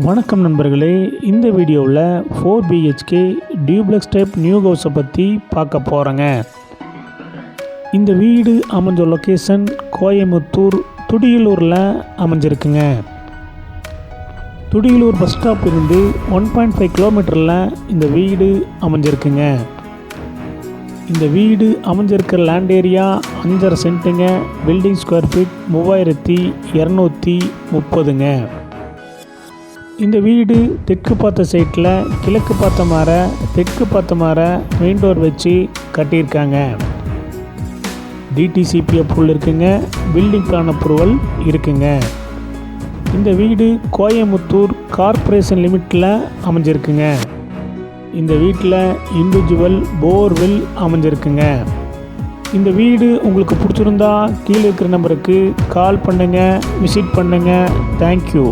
வணக்கம் நண்பர்களே, இந்த வீடியோவில் 4 BHK டியூப்ளெக்ஸ் டைப் நியூ ஹவுஸை பற்றி பார்க்க போகிறேங்க. இந்த வீடு அமைஞ்ச லொக்கேஷன் கோயமுத்தூர் துடியலூரில் அமைஞ்சிருக்குங்க. துடியலூர் பஸ் ஸ்டாப் இருந்து 1.5 கிலோமீட்டரில் இந்த வீடு அமைஞ்சிருக்குங்க. இந்த வீடு அமைஞ்சிருக்கிற லேண்ட் ஏரியா 5.5 சென்ட்டுங்க. பில்டிங் ஸ்கொயர் ஃபீட் 3230ங்க. இந்த வீடு தெற்கு பார்த்த சைட்டில் கிழக்கு பார்த்த மாதிரி தெற்கு பார்த்த மாதிரி மெயின் டோர் வச்சு கட்டியிருக்காங்க. டிடிசிபி அப்ரூவல் இருக்குங்க. பில்டிங் பிளான் அப்ரூவல் இருக்குங்க. இந்த வீடு கோயமுத்தூர் கார்ப்பரேஷன் லிமிட்டில் அமைஞ்சிருக்குங்க. இந்த வீட்டில் இண்டிவிஜுவல் போர்வெல் அமைஞ்சிருக்குங்க. இந்த வீடு உங்களுக்கு பிடிச்சிருந்தா கீழே இருக்கிற நம்பருக்கு கால் பண்ணுங்கள், விசிட் பண்ணுங்கள். தேங்க்யூ.